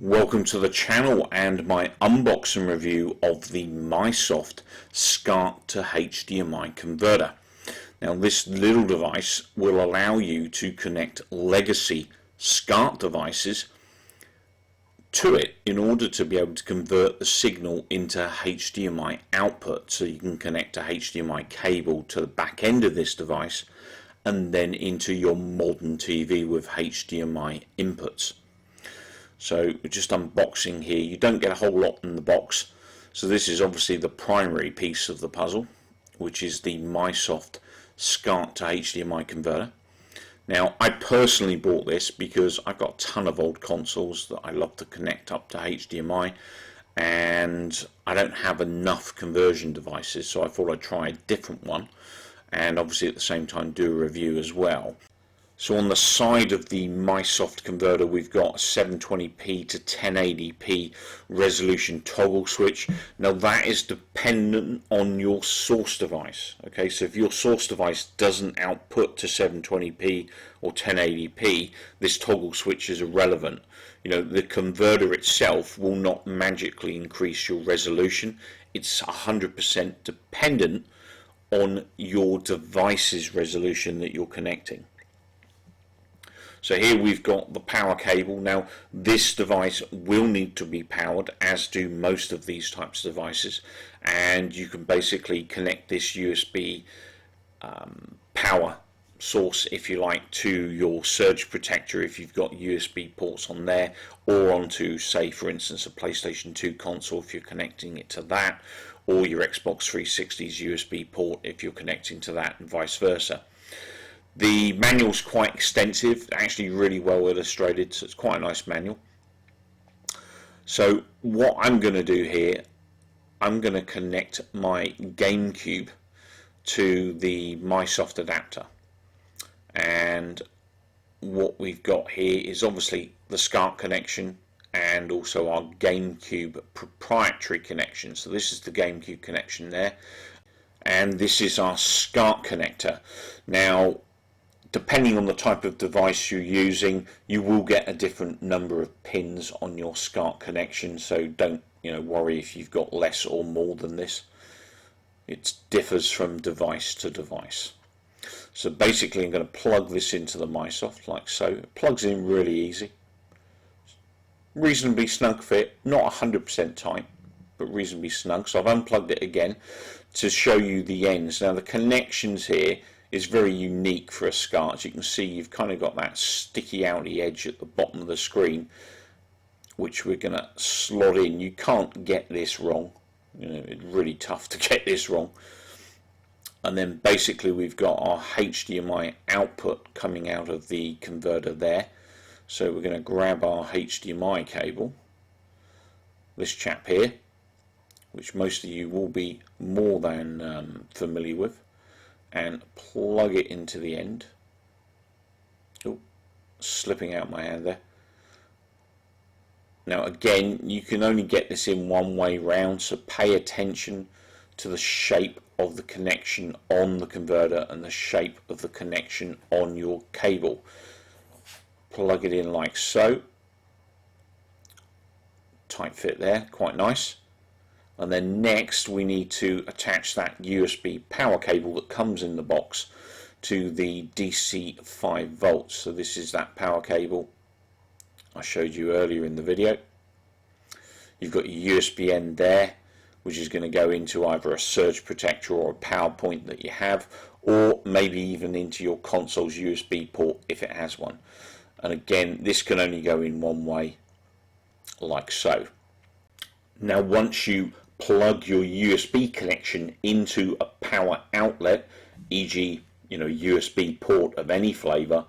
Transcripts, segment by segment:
Welcome to the channel and my unboxing review of the Misott Scart to HDMI converter. Now this little device will allow you to connect legacy Scart devices to it in order to be able to convert the signal into HDMI output, so you can connect a HDMI cable to the back end of this device and then into your modern TV with HDMI inputs. So we're just unboxing here. You don't get a whole lot in the box, so this is obviously the primary piece of the puzzle, which is the Misott Scart to HDMI converter. Now I personally bought this because I've got a ton of old consoles that I love to connect up to HDMI, and I don't have enough conversion devices, so I thought I'd try a different one and obviously at the same time do a review as well. So on the side of the Misott converter we've got a 720p to 1080p resolution toggle switch. Now that is dependent on your source device. Okay, so if your source device doesn't output to 720p or 1080p, this toggle switch is irrelevant. You know, the converter itself will not magically increase your resolution. It's 100% dependent on your device's resolution that you're connecting. So here we've got the power cable. Now this device will need to be powered, as do most of these types of devices, and you can basically connect this USB power source, if you like, to your surge protector if you've got USB ports on there, or onto, say for instance, a PlayStation 2 console if you're connecting it to that, or your Xbox 360's USB port if you're connecting to that, and vice versa. The manual's quite extensive, actually really well illustrated, so it's quite a nice manual. So what I'm going to do here, I'm going to connect my GameCube to the Misott adapter. And what we've got here is obviously the Scart connection and also our GameCube proprietary connection. So this is the GameCube connection there, and this is our Scart connector. Now depending on the type of device you're using, you will get a different number of pins on your Scart connection, so don't worry if you've got less or more than this. It differs from device to device. So basically I'm going to plug this into the Misott like so. It plugs in really easy, reasonably snug fit, not 100% tight, but reasonably snug. So I've unplugged it again to show you the ends. Now the connections here is very unique for a Scart. As you can see, you've kind of got that sticky outy edge at the bottom of the screen, which we're going to slot in. You can't get this wrong. It's really tough to get this wrong. And then basically we've got our HDMI output coming out of the converter there. So we're going to grab our HDMI cable, this chap here, which most of you will be more than familiar with, and plug it into the end. Oh, slipping out my hand there. Now again, you can only get this in one way round, so pay attention to the shape of the connection on the converter and the shape of the connection on your cable. Plug it in like so. Tight fit there, quite nice. And then next we need to attach that USB power cable that comes in the box to the DC 5 volts. So this is that power cable I showed you earlier in the video. You've got your USB end there, which is going to go into either a surge protector or a power point that you have, or maybe even into your console's USB port if it has one. And again, this can only go in one way, like so. Now once you plug your USB connection into a power outlet, e.g. USB port of any flavor,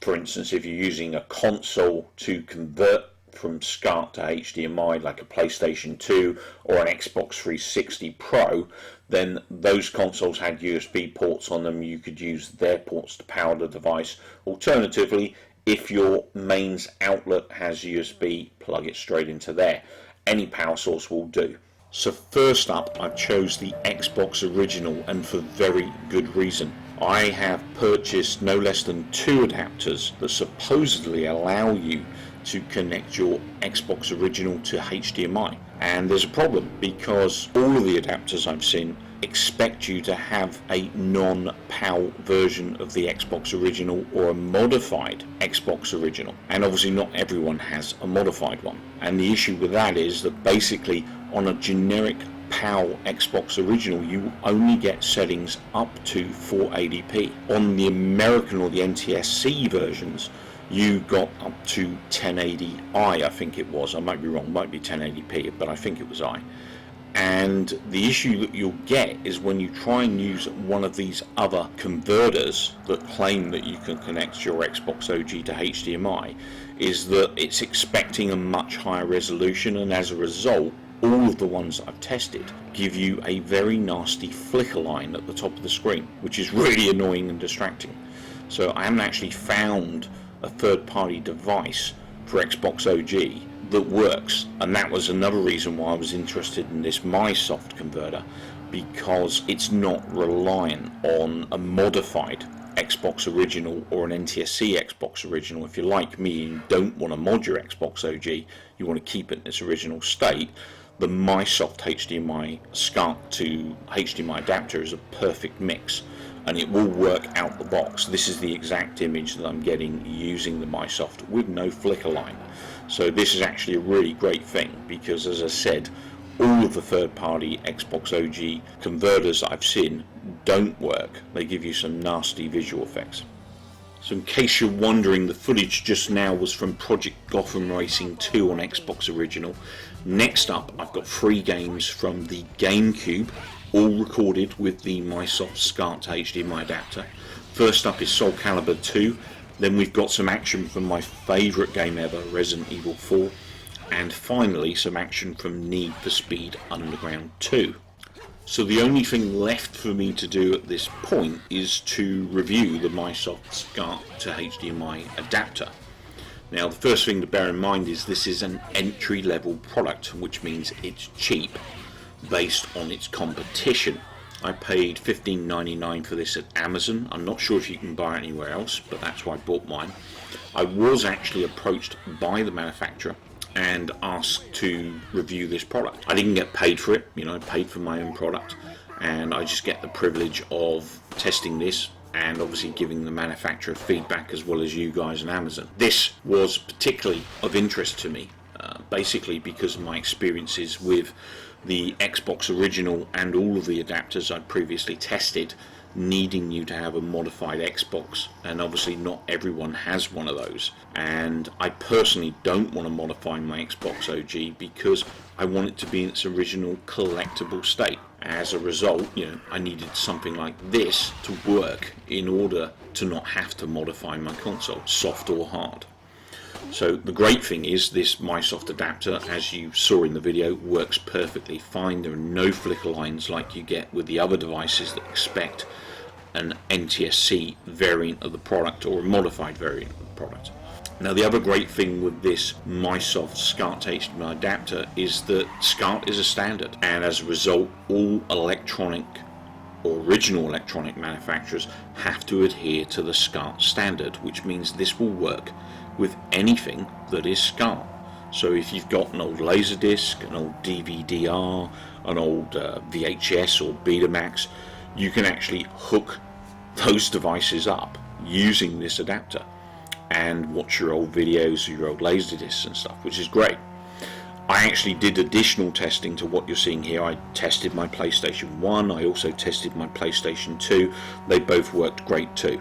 for instance if you're using a console to convert from Scart to HDMI like a PlayStation 2 or an Xbox 360 Pro, then those consoles had USB ports on them. You could use their ports to power the device. Alternatively, if your mains outlet has USB, plug it straight into there. Any power source will do. So first up, I chose the Xbox original, and for very good reason. I have purchased no less than 2 adapters that supposedly allow you to connect your Xbox Original to HDMI. And there's a problem, because all of the adapters I've seen expect you to have a non-PAL version of the Xbox Original or a modified Xbox Original, and obviously not everyone has a modified one. And the issue with that is that basically on a generic PAL Xbox Original you only get settings up to 480p. On the American or the NTSC versions you got up to 1080i, I think it was. I might be wrong, might be 1080p, but I think it was I. And the issue that you'll get is when you try and use one of these other converters that claim that you can connect your Xbox OG to HDMI, is that it's expecting a much higher resolution, and as a result all of the ones I've tested give you a very nasty flicker line at the top of the screen, which is really annoying and distracting. So I haven't actually found a third-party device for Xbox OG that works, and that was another reason why I was interested in this Misott converter, because it's not reliant on a modified Xbox Original or an NTSC Xbox Original. If you're like me and you don't want to mod your Xbox OG, you want to keep it in its original state, the Misott HDMI Scart to HDMI adapter is a perfect mix, and it will work out the box. This is the exact image that I'm getting using the Misott with no flicker line. So this is actually a really great thing, because as I said, all of the third-party Xbox OG converters I've seen don't work. They give you some nasty visual effects. So in case you're wondering, the footage just now was from Project Gotham Racing 2 on Xbox Original. Next up I've got 3 games from the GameCube, all recorded with the Misott Scart HDMI adapter. First up is Soul Calibur 2, then we've got some action from my favourite game ever, Resident Evil 4, and finally some action from Need for Speed Underground 2. So the only thing left for me to do at this point is to review the Misott Scart to HDMI adapter. Now the first thing to bear in mind is this is an entry level product, which means it's cheap based on its competition. I paid $15.99 for this at Amazon. I'm not sure if you can buy it anywhere else, but that's why I bought mine. I was actually approached by the manufacturer and asked to review this product. I didn't get paid for it, I paid for my own product, and I just get the privilege of testing this and obviously giving the manufacturer feedback as well as you guys on Amazon. This was particularly of interest to me, basically because of my experiences with the Xbox Original and all of the adapters I'd previously tested needing you to have a modified Xbox, and obviously not everyone has one of those, and I personally don't want to modify my Xbox OG because I want it to be in its original collectible state. As a result, I needed something like this to work in order to not have to modify my console, soft or hard. So the great thing is this Misott adapter, as you saw in the video, works perfectly fine. There are no flicker lines like you get with the other devices that expect an NTSC variant of the product or a modified variant of the product. Now the other great thing with this Misott Scart HDMI adapter is that Scart is a standard, and as a result all electronic or original electronic manufacturers have to adhere to the Scart standard, which means this will work with anything that is Scart. So if you've got an old Laserdisc, an old DVD-R, an old VHS or Betamax, you can actually hook those devices up using this adapter and watch your old videos, your old Laserdiscs and stuff, which is great. I actually did additional testing to what you're seeing here. I tested my PlayStation 1, I also tested my PlayStation 2. They both worked great too.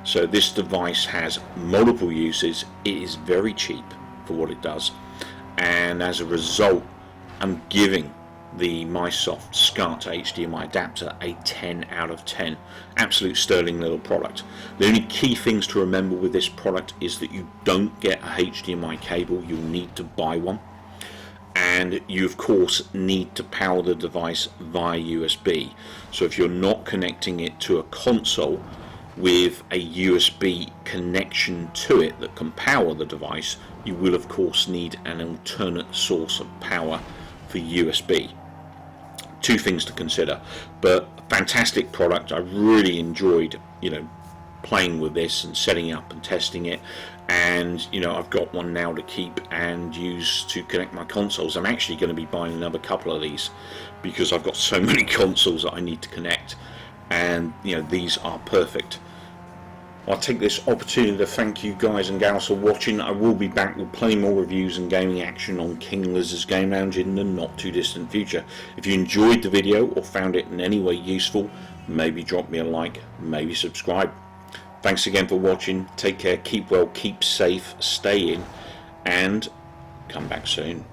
So this device has multiple uses, it is very cheap for what it does, and as a result I'm giving the Misott Scart HDMI adapter a 10 out of 10. Absolute sterling little product. The only key things to remember with this product is that you don't get a HDMI cable, you'll need to buy one, and you of course need to power the device via USB. So if you're not connecting it to a console with a USB connection to it that can power the device, you will of course need an alternate source of power for USB. Two things to consider, but a fantastic product. I really enjoyed playing with this and setting up and testing it. And you know, I've got one now to keep and use to connect my consoles. I'm actually going to be buying another couple of these because I've got so many consoles that I need to connect, and you know, these are perfect. I'll take this opportunity to thank you guys and gals for watching. I will be back with plenty more reviews and gaming action on King Lizard's Game Lounge in the not too distant future. If you enjoyed the video or found it in any way useful, maybe drop me a like, maybe subscribe. Thanks again for watching. Take care, keep well, keep safe, stay in, and come back soon.